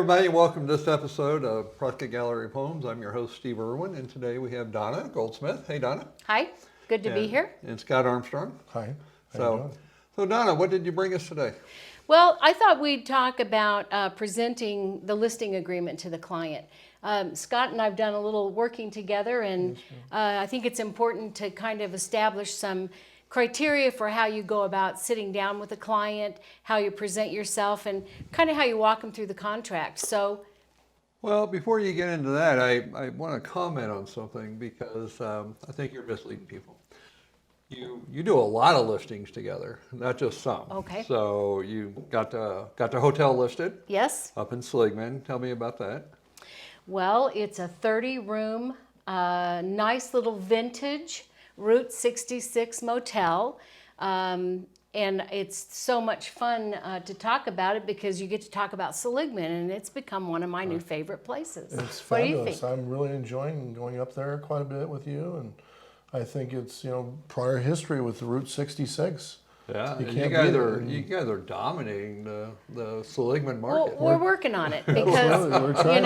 everybody, and welcome to this episode of Prescott Gallery of Homes. I'm your host, Steve Irwin, and today we have Donna Goldsmith. Hey, Donna. Hi, good to be here. And Scott Armstrong. Hi. So Donna, what did you bring us today? Well, I thought we'd talk about presenting the listing agreement to the client. Scott and I've done a little working together, and I think it's important to kind of establish some criteria for how you go about sitting down with a client, how you present yourself, and kind of how you walk them through the contract. So, well, before you get into that, I want to comment on something because I think you're misleading people. You do a lot of listings together, not just some. Okay. So you got the hotel listed. yes. Up in Seligman. Tell me about that. Well, it's a 30-room, nice little vintage Route 66 motel. And it's so much fun to talk about it because you get to talk about Seligman, and it's become one of my new favorite places. It's What do you fabulous. think? I'm really enjoying going up there quite a bit with you, and I think it's prior history with the Route 66. Yeah, You and can't you guys are dominating the Seligman market. Well, we're working on it because, We're trying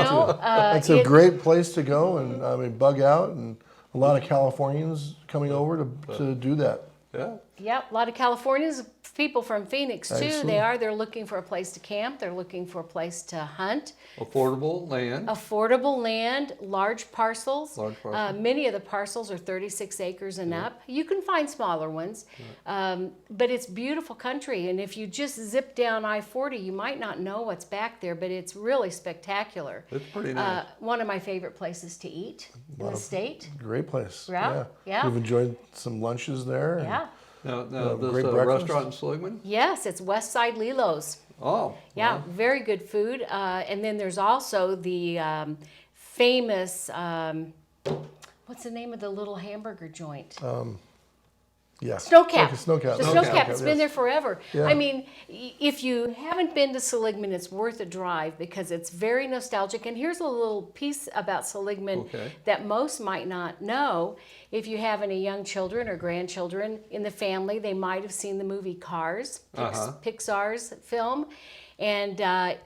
it's a great place to go, and I mean bug out, and a lot of Californians coming over to do that. Yeah. Yep, a lot of Californians, people from Phoenix too. Excellent. They're looking for a place to camp. They're looking for a place to hunt. Affordable land. Affordable land, large parcels. Large parcels. Many of the parcels are 36 acres and up. You can find smaller ones, but it's beautiful country. And if you just zip down I-40, you might not know what's back there, but it's really spectacular. It's pretty nice. One of my favorite places to eat in the state. Great place. Yeah. We've enjoyed some lunches there. and Yeah. Now this great breakfast. restaurant in Seligman? Yes, it's West Side Lilo's. Oh. Yeah, well, very good food. And then there's also the famous, what's the name of the little hamburger joint? Yeah. Snowcap. Snowcap. The Snowcap, Snowcap. It's been yes. there forever. Yeah. I mean, if you haven't been to Seligman, it's worth a drive because it's very nostalgic. And here's a little piece about Seligman Okay. that most might not know. If you have any young children or grandchildren in the family, they might have seen the movie Cars, Pixar's film. And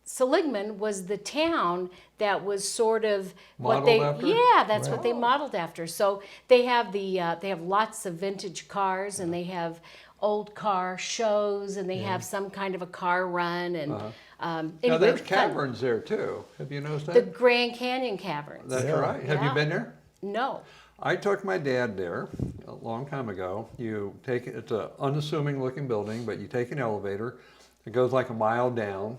Seligman was the town that was sort of Modeled after? that's what they modeled after. So they have they have lots of vintage cars, and they have old car shows, and they have some kind of a car run, and now anyway, there's it's fun. caverns there too. Have you noticed The that? Grand Canyon Caverns. That's Yeah. right. Have you Yeah. been there? No. I took my dad there a long time ago. It's an unassuming looking building, but you take an elevator. It goes like a mile down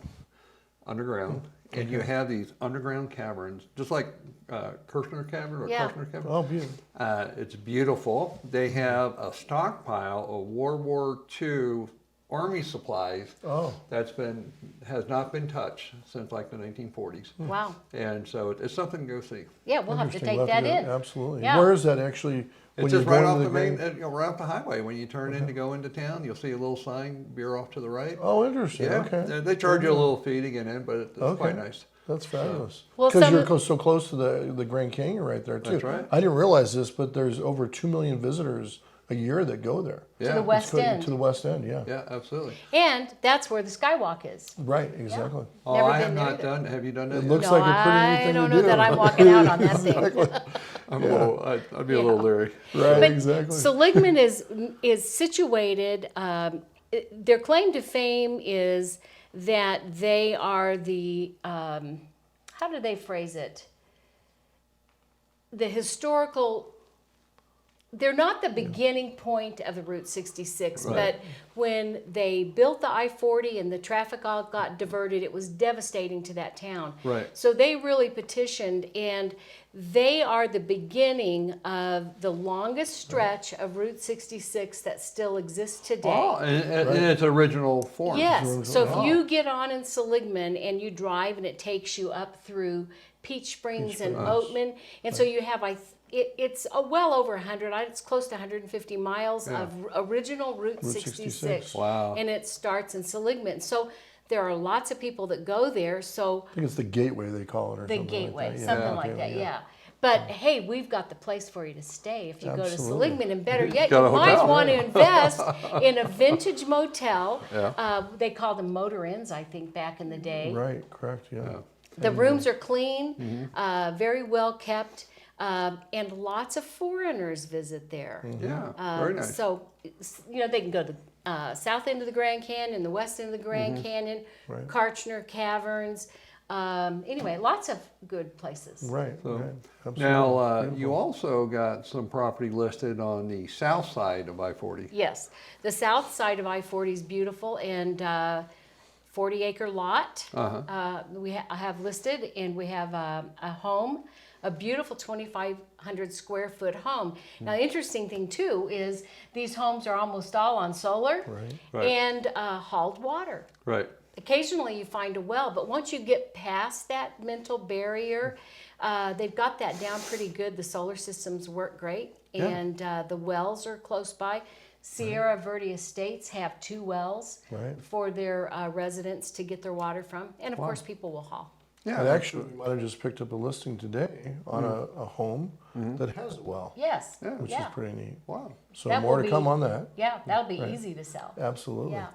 underground, and you have these underground caverns, just like Kirshner Cavern or Yeah. Kirshner Cavern. Oh, beautiful. It's beautiful. They have a stockpile of World War II Army supplies Oh. has not been touched since like the 1940s. Wow. And so it's something to go see. Yeah, we'll have to Interesting. take We'll have that to in. go- Absolutely. Yeah. Where is that actually? It's you're just right going off to the main, Grand- right off the highway. When you turn in to go into town, you'll see a little sign, beer off to the right. Oh, interesting. Yeah, Okay. they charge you a little fee to get in, but it's quite nice. That's fabulous. Well, Because some you're of- so close to the Grand Canyon right there too. That's right. I didn't realize this, but there's over 2 million visitors a year that go there. Yeah, the West End. To the West End, yeah. yeah, absolutely. And that's where the Skywalk is. Right, exactly. Oh, Never I been have there not either. done. Have you done that? It yet? looks No, like a pretty neat I thing don't to know do. that I'm walking out on that thing. I'm a little, I'd be a little leery. Right, But exactly. Seligman is situated. Their claim to fame is that they are the how do they phrase it? The historical. They're not the beginning point of the Route 66, Right. but when they built the I-40 and the traffic all got diverted, it was devastating to that town. Right. So they really petitioned, and they are the beginning of the longest stretch of Route 66 that still exists today. Oh, and in its original form. Yes. So Oh. if you get on in Seligman and you drive, and it takes you up through Peach Springs and Oatman, and so you have it's well over 100. It's close to 150 miles of original Route 66. Wow. And it starts in Seligman. So there are lots of people that go there. So I think it's the gateway they call it, or the something gateway, like that. something like that, yeah. But hey, we've got the place for you to stay if you go to Absolutely. Seligman, and better yet, got you a might hotel. want to invest in a vintage motel. Yeah. They called them motor inns, I think, back in the day. Right, correct, yeah. The rooms are clean, very well kept, and lots of foreigners visit there. Yeah, very nice. So, they can go to the south end of the Grand Canyon, the west end of the Grand Canyon, Right. Kartchner Caverns. Anyway, lots of good places. Right, right. Absolutely. Now, you Beautiful. also got some property listed on the south side of I-40. Yes, the south side of I-40 is beautiful, and 40-acre lot I have listed, and we have a home, a beautiful 2,500 square foot home. Now, the interesting thing too is these homes are almost all on solar Right. and hauled water. Right. Occasionally you find a well, but once you get past that mental barrier, they've got that down pretty good. The solar systems work great, and the wells are close by. Sierra Verde Estates have 2 wells Right. for their residents to get their water from, and of course people will haul. Yeah. And actually, we might have just picked up a listing today on a home that has a well, Yes, which is pretty neat. Wow. So That more will to come be- on that. yeah, that'll be easy to sell. Absolutely. Yeah.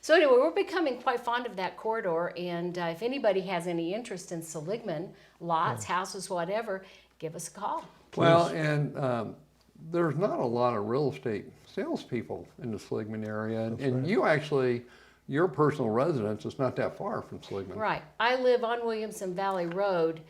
So anyway, we're becoming quite fond of that corridor, and if anybody has any interest in Seligman, lots, houses, whatever, give us a call. Well, and there's not a lot of real estate salespeople in the Seligman area, and you actually, your personal residence is not that far from Seligman. Right. I live on Williamson Valley Road,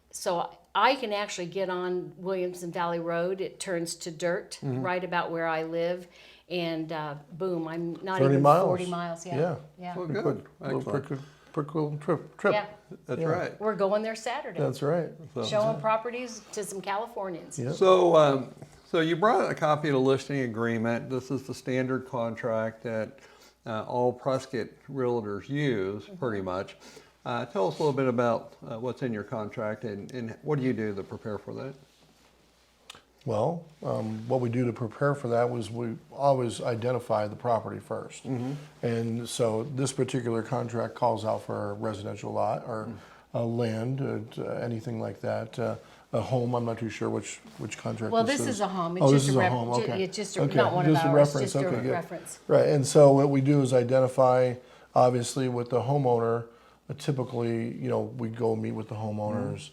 so I can actually get on Williamson Valley Road. It turns to dirt right about where I live, and boom, I'm not 30 even miles. 40 miles. Yeah. Yeah. Yeah. Well, Pretty good. quick, little Excellent. pretty cool trip. Yeah. That's Yeah. right. We're going there Saturday. That's right. Showing properties to some Californians. Yeah. So, so you brought a copy of the listing agreement. This is the standard contract that all Prescott realtors use, pretty much. Tell us a little bit about what's in your contract and what do you do to prepare for that? Well, what we do to prepare for that was we always identify the property first. And so this particular contract calls out for a residential lot or land, anything like that. A home, I'm not too sure which contract Well, this this is. is a home. It's Oh, just this is a a ref- home, okay. It's just Okay, not one of just a ours, reference, just a okay, good. reference. Right, and so what we do is identify, obviously with the homeowner, typically, we go meet with the homeowners,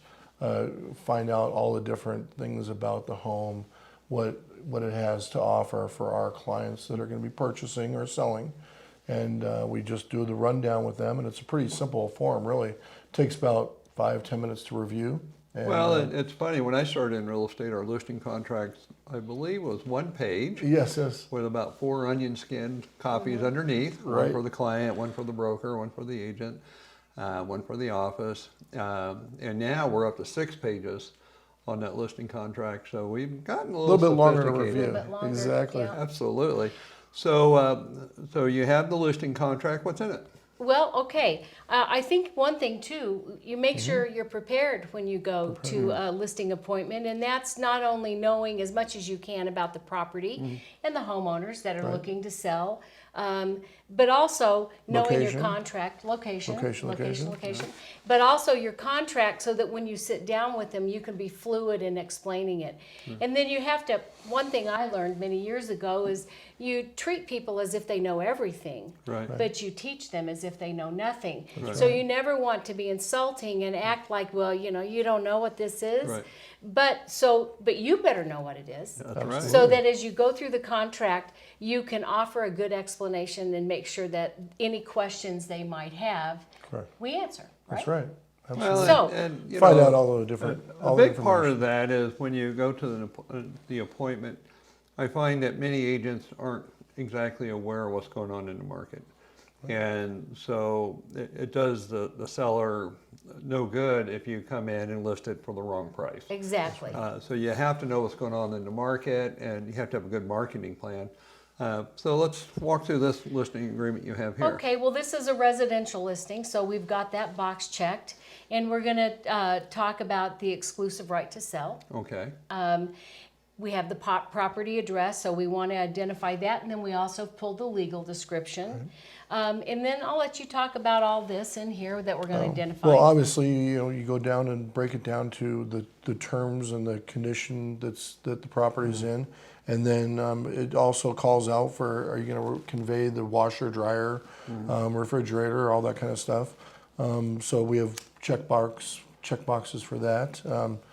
find out all the different things about the home, what it has to offer for our clients that are going to be purchasing or selling. And we just do the rundown with them, and it's a pretty simple form, really. Takes about 5-10 minutes to review. And, Well, it's funny, when I started in real estate, our listing contracts, I believe, was 1 page yes, with about 4 onion skinned copies underneath, one Right. for the client, one for the broker, one for the agent, one for the office. And now we're up to 6 pages on that listing contract, so we've gotten a a little bit longer to sophisticated. review. A little bit longer, Exactly. yeah. Absolutely. So you have the listing contract. What's in it? Well, okay. I think one thing too, you make sure Mm-hmm. you're prepared when you go to a listing appointment, and that's not only knowing as much as you can about the property Mm-hmm. and the homeowners that are looking to sell, but also knowing your Location. contract, location, Location. but also your contract so that when you sit down with them, you can be fluid in explaining it. And then you have to, one thing I learned many years ago is you treat people as if they know everything, Right. but you teach them as if they know nothing. Right. So you never want to be insulting and act like, well, you don't know what this is. Right. But you better know what it is. That's right. So that as you go through the contract, you can offer a good explanation and make sure that any questions they might have, Correct. we answer. Right? That's right. Absolutely. Well, So- and, you Find know, out all the different. A all the big part information. of that is when you go to the appointment, I find that many agents aren't exactly aware of what's going on in the market. And so it does the seller no good if you come in and list it for the wrong price. Exactly. So you have to know what's going on in the market, and you have to have a good marketing plan. So let's walk through this listing agreement you have here. Okay, well, this is a residential listing, so we've got that box checked. And we're going to talk about the exclusive right to sell. Okay. we have the property address, so we want to identify that, and then we also pulled the legal description. And then I'll let you talk about all this in here that we're going to identify. Well, obviously, you go down and break it down to the terms and the condition that the property's in. And then it also calls out for, are you going to convey the washer, dryer, refrigerator, all that kind of stuff. So we have checkboxes for that.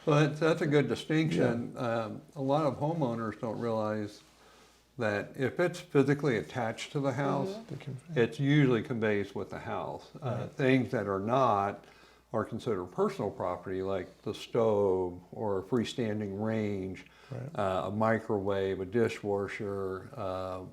Well, that's a good distinction. A lot of homeowners don't realize that if it's physically attached to the house, it usually conveys with the house. Things that are not are considered personal property, like the stove or a freestanding range, a microwave, a dishwasher,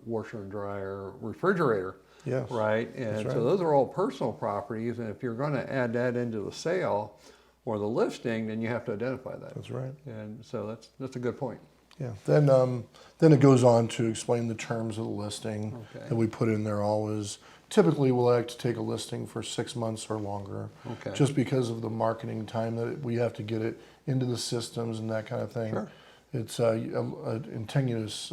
washer and dryer, refrigerator. Yes. Right? And so those are all personal properties, and if you're going to add that into the sale or the listing, then you have to identify that. That's right. And so that's a good point. Yeah. Then it goes on to explain the terms of the listing that we put in there. Always, typically, we'll like to take a listing for 6 months or longer, just because of the marketing time that we have to get it into the systems and that kind of thing. Sure. It's an integuous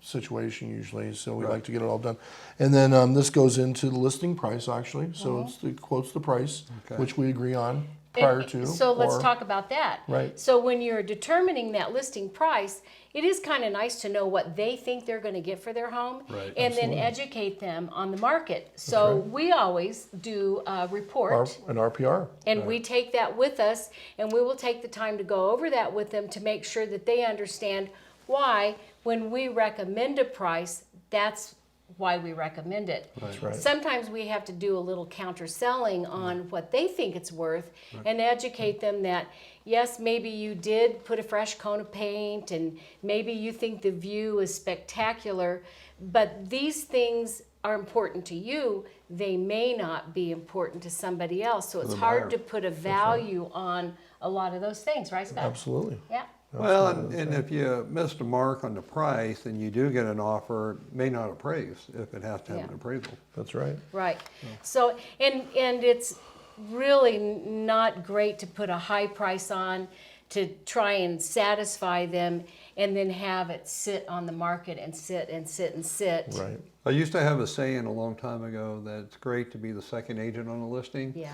situation usually, so we like to get it all done. And then this goes into the listing price actually, so it quotes the price, which we agree on prior to. So let's talk about that. Right. So when you're determining that listing price, it is kind of nice to know what they think they're going to get for their home, and then educate them on the market. So we always do a report, an RPR, and we take that with us, and we will take the time to go over that with them to make sure that they understand why, when we recommend a price, that's why we recommend it. That's right. Sometimes we have to do a little counter selling on what they think it's worth, and educate them that, yes, maybe you did put a fresh coat of paint, and maybe you think the view is spectacular, but these things are important to you. They may not be important to somebody else. So it's hard to put a value on a lot of those things, right, Scott? Absolutely. Yeah. Well, and if you missed a mark on the price and you do get an offer, it may not appraise if it has to have an appraisal. That's right. Right. So, and it's really not great to put a high price on to try and satisfy them and then have it sit on the market and sit and sit and sit. Right. I used to have a saying a long time ago that it's great to be the second agent on a listing. Yeah.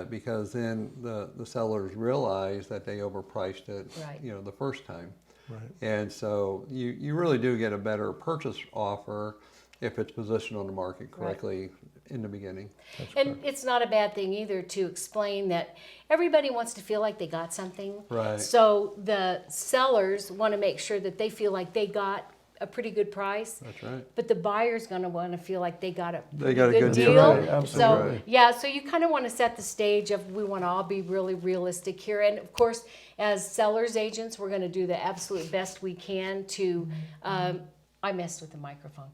Because then the sellers realize that they overpriced it, the first time. Right. And so you really do get a better purchase offer if it's positioned on the market correctly in the beginning. And it's not a bad thing either to explain that everybody wants to feel like they got something. Right. So the sellers want to make sure that they feel like they got a pretty good price. That's right. But the buyer's going to want to feel like they got a They got a good good deal. deal. Right, absolutely. So yeah, so you kind of want to set the stage of, we want to all be really realistic here. And of course, as sellers agents, we're going to do the absolute best we can to. I messed with the microphone,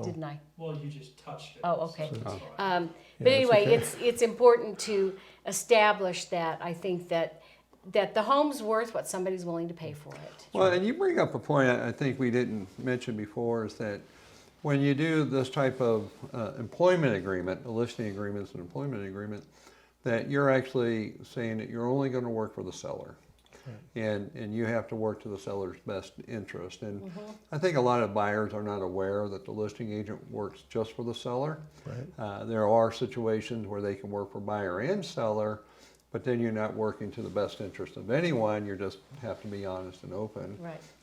didn't I? Well, you just touched it. Oh, okay. So it's fine. But anyway, okay. it's important to establish that. I think that the home's worth what somebody's willing to pay for it. Well, and you bring up a point I think we didn't mention before, is that when you do this type of employment agreement, a listing agreement is an employment agreement, that you're actually saying that you're only going to work for the seller. And you have to work to the seller's best interest. And I think a lot of buyers are not aware that the listing agent works just for the seller. Right. There are situations where they can work for buyer and seller, but then you're not working to the best interest of anyone. You just have to be honest and open,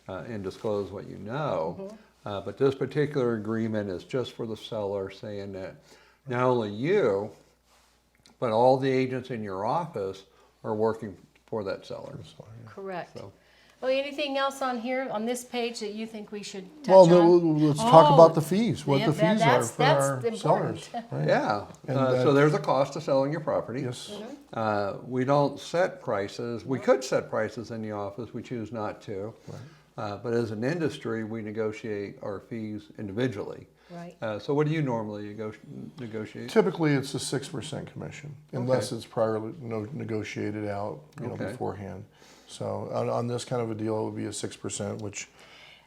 and disclose what you know. But this particular agreement is just for the seller, saying that not only you, but all the agents in your office are working for that seller. Correct. So. Well, anything else on here, on this page, that you think we should touch Well, on? let's talk about the fees, what yeah, the fees are for that's our important. sellers. Right? Yeah, And so there's a cost to selling your property. Yes. We don't set prices. We could set prices in the office. We choose not to. But as an industry, we negotiate our fees individually. Right. So what do you normally negotiate? Typically, it's a 6% commission, unless it's prior negotiated out, Okay. beforehand. So on this kind of a deal, it would be a 6%, which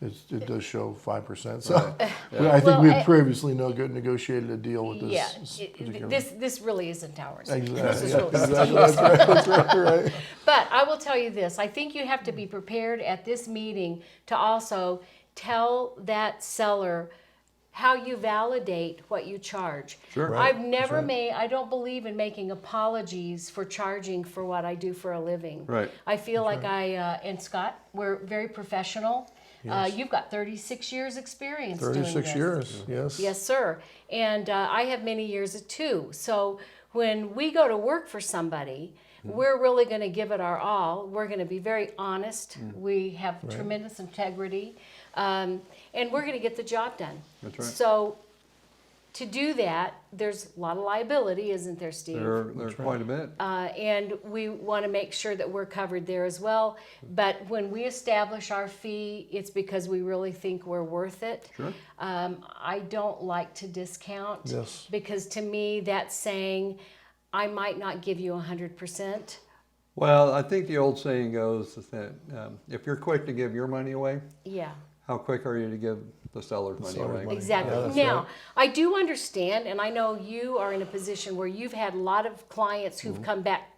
it does show 5%. So Right. I think Well, we had previously negotiated a deal with this. Yeah, particular- this really isn't ours. This Exactly. is Yeah, really exactly. That's right. But I will tell you this, I think you have to be prepared at this meeting to also tell that seller how you validate what you charge. Sure. Right. I've never right. made, I don't believe in making apologies for charging for what I do for a living. Right. I feel like and Scott, we're very professional. Yes. You've got 36 years experience doing 36 this. years, yes. Yes, sir. And I have many years too. So when we go to work for somebody, we're really going to give it our all. We're going to be very honest. We have tremendous integrity. And we're going to get the job done. That's right. So to do that, there's a lot of liability, isn't there, Steve? There's quite a bit. And we want to make sure that we're covered there as well. But when we establish our fee, it's because we really think we're worth it. Sure. I don't like to discount. Yes. Because to me, that's saying I might not give you 100%. Well, I think the old saying goes is that if you're quick to give your money away, Yeah. how quick are you to give the seller's money seller's away? money. Exactly. Yeah, that's Now, right. I do understand, and I know you are in a position where you've had a lot of clients who've come back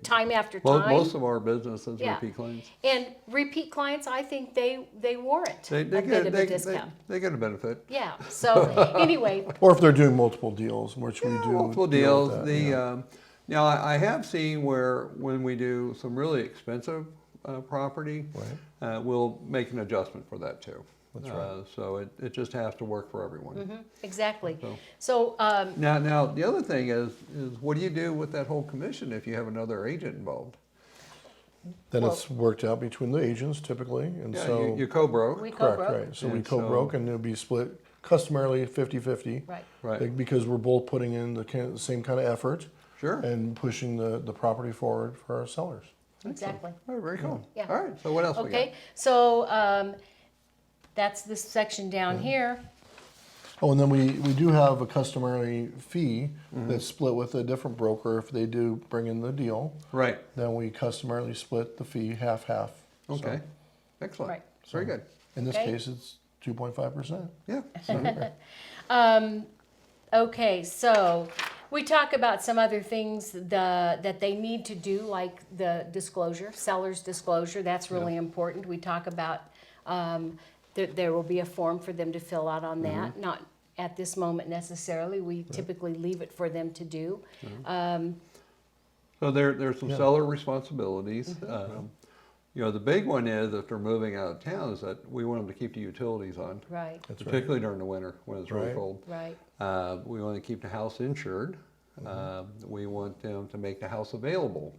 time after Well, time. most of our business is Yeah. repeat claims. And repeat clients, I think they warrant They a bit get of a discount. they get a benefit. Yeah. So anyway, Or if they're doing multiple deals, which we do. Multiple deal deals. with that, yeah. Now I have seen where when we do some really expensive property, we'll make an adjustment for that too. That's right. So it just has to work for everyone. exactly. So- So Now the other thing is what do you do with that whole commission if you have another agent involved? Then Well- it's worked out between the agents typically, and Yeah, so. you co-broke. we Correct, co-broke. right. So we And co-broke so- and it'll be split customarily 50-50. Right. Right. Because we're both putting in the same kind of effort Sure. and pushing the property forward for our sellers. Exactly. All right, very cool. Yeah. All right. So what else we got? Okay. So that's this section down here. Oh, and then we do have a customary fee that's split with a different broker if they do bring in the deal. Right. Then we customarily split the fee half-half. So Okay. Excellent. Right. Very good. in this Okay. case, it's 2.5%. Yeah. Okay, so we talk about some other things that they need to do, like the disclosure, seller's disclosure. That's really important. We talk about that there will be a form for them to fill out on that. Not at this moment necessarily. We typically leave it for them to do. So there's some seller responsibilities. The big one is if they're moving out of town is that we want them to keep the utilities on, Right, That's right. particularly during the winter when it's really Right. cold. right, We want to keep the house insured. We want them to make the house available.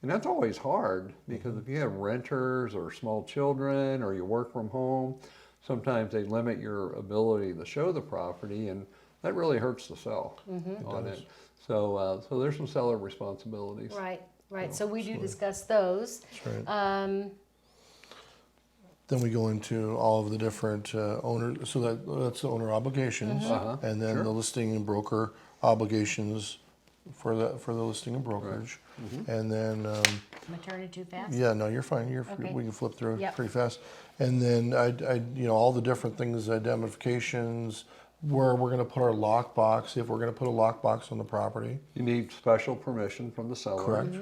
And that's always hard because if you have renters or small children or you work from home, sometimes they limit your ability to show the property and that really hurts the sell on it. So there's some seller responsibilities. right, right. So we do discuss those. That's right. Then we go into all of the different owner, so that's the owner obligations, and then Sure. the listing and broker obligations for the listing and brokerage, and then Am I turning too fast? yeah, no, you're fine. Okay. We can flip through Yep. pretty fast, and then all the different things, identifications, where we're going to put our lockbox, if we're going to put a lockbox on the property. You need special permission from the seller. Correct.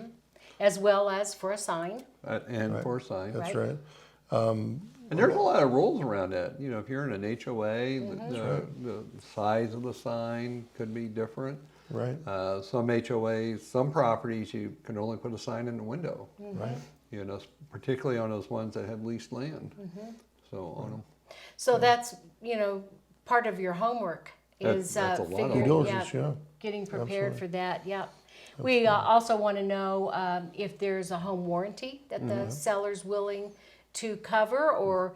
As well as for a sign. And Right. for a sign. That's Right. right. And there's a lot of rules around that. If you're in an HOA, the size of the sign could be different. Right. Some HOAs, some properties, you can only put a sign in the window. Right. Particularly on those ones that have leased land. So on them. So that's, part of your homework is That's a lot of figuring, Due diligence, yeah. getting prepared Absolutely. for that, yeah. We also want to know if there's a home warranty that the seller's willing to cover or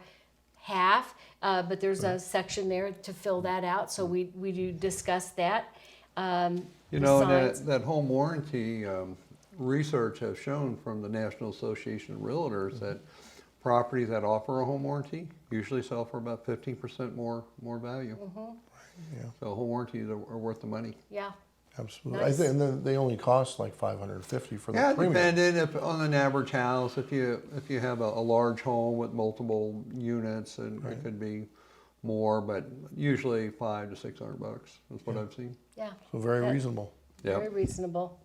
half, but there's a section there to fill that out, so we do discuss that. Besides- that home warranty research has shown from the National Association of Realtors that properties that offer a home warranty usually sell for about 15% more value. Yeah. So home warranties are worth the money. Yeah, Absolutely. Nice. I think, and then they only cost like $550 for the Yeah, premium. depending on an average house. If you have a large home with multiple units, and it could be more, but usually $500 to $600 is what I've seen. Yeah. So very That- reasonable. Very reasonable.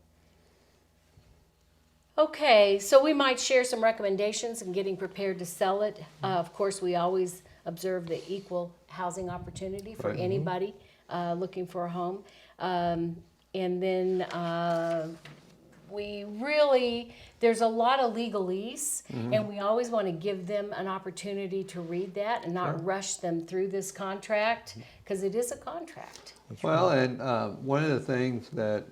Okay, so we might share some recommendations in getting prepared to sell it. Of course, we always observe the equal housing opportunity for Right. anybody looking for a home. And then we really, there's a lot of legalese, and we always want to give them an opportunity to read that and not rush them through this contract, because it is a contract. Well, and one of the things that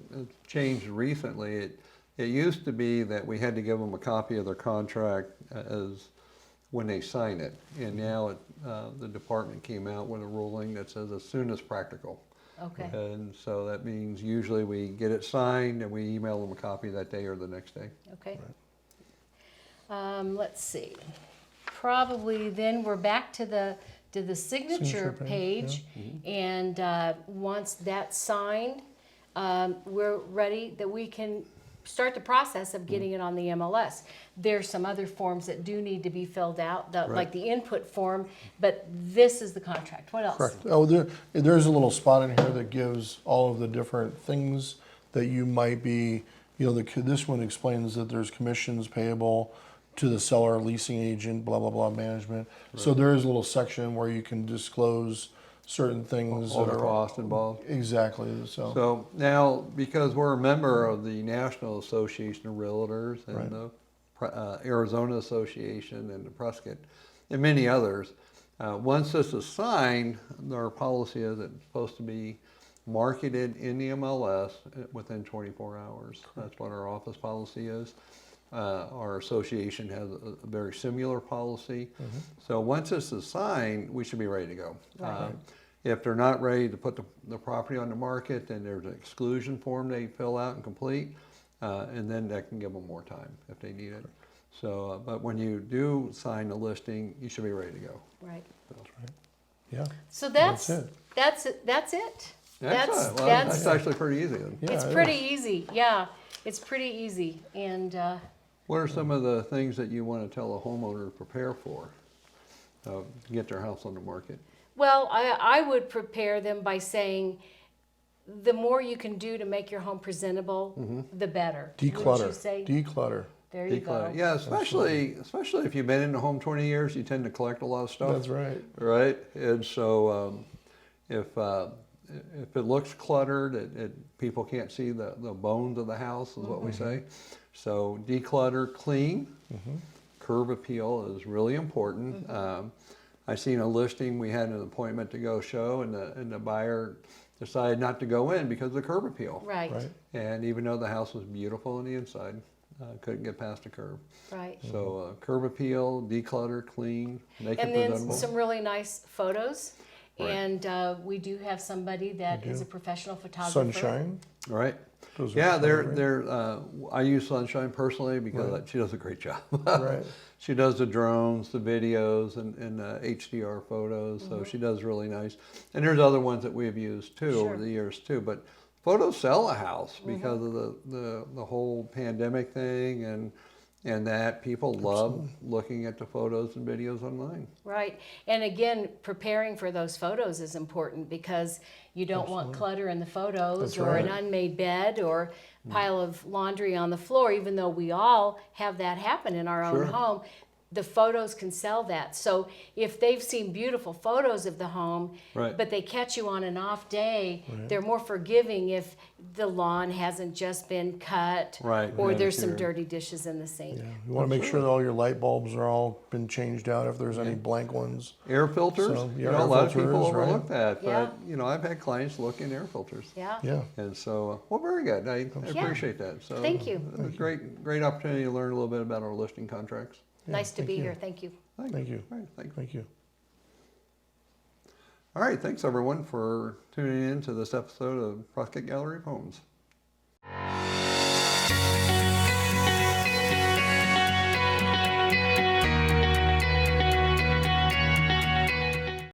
changed recently, it used to be that we had to give them a copy of their contract as when they sign it, and now the department came out with a ruling that says as soon as practical. Okay. And so that means usually we get it signed and we email them a copy that day or the next day. Okay. Let's see. Probably then we're back to the signature Signature page, and once that's signed, we're ready that we can start the process of getting it on the MLS. There's some other forms that do need to be filled out, like the input form, but this is the contract. What else? Correct. Oh, there's a little spot in here that gives all of the different things that you might be, this one explains that there's commissions payable to the seller, leasing agent, blah, blah, blah, management. So there is a little section where you can disclose certain things. All the that are costs involved. Exactly, so. So now, because we're a member of the National Association of Realtors and the Arizona Association and the Prescott and many others, once this is signed, our policy is it's supposed to be marketed in the MLS within 24 hours. That's what our office policy is. Our association has a very similar policy. So once this is signed, we should be ready to go. If they're not ready to put the property on the market, then there's an exclusion form they fill out and complete, and then that can give them more time if they need it. So, but when you do sign the listing, you should be ready to go. Right. Yeah. So that's it. That's it. Excellent. Well, that's actually pretty easy then. Yeah, It's it pretty is. easy. Yeah, it's pretty easy. And What are some of the things that you want to tell a homeowner to prepare for to get their house on the market? well, I would prepare them by saying, the more you can do to make your home presentable, the better. Wouldn't Declutter. you say? Declutter. There you go. Yeah, especially if you've been in the home 20 years, you tend to collect a lot of stuff. That's right. Right, and so if it looks cluttered, people can't see the bones of the house, is what we say. So declutter, clean, curb appeal is really important. I seen a listing, we had an appointment to go show, and the buyer decided not to go in because of the curb appeal. Right. Right. And even though the house was beautiful on the inside, couldn't get past the curb. Right. So curb appeal, declutter, clean, make And it then presentable. some really nice photos. Right. And we do have somebody that is a professional photographer. Sunshine. Right. Those are Yeah, great. I use Sunshine personally because she does a great job. Right. She does the drones, the videos, and HDR photos, so she does really nice. And there's other ones that we've used too over the years too. But photos sell a house because of the whole pandemic thing, and that people love looking at the photos and videos online. Right. And again, preparing for those photos is important because you don't want clutter in the photos That's or an right. unmade bed or pile of laundry on the floor, even though we all have that happen in our own home. The photos can sell that. So if they've seen beautiful photos of the home, Right. but they catch you on an off day, they're more forgiving if the lawn hasn't just been cut Right, or there's some manicured. dirty dishes in the sink. Yeah. You want to make sure that all your light bulbs are all been changed out if there's any blank ones. Air filters, So, yeah, a air lot of people filters, right. overlook that, Yeah. but I've had clients look in air filters. Yeah. Yeah. And so, well, very good. I appreciate that. So Thank you. It was great opportunity to learn a little bit about our listing contracts. Nice to thank be you. here. Thank you. Thank you. All right, thanks. Thank you. All right, thanks everyone for tuning in to this episode of Prescott Gallery of Homes.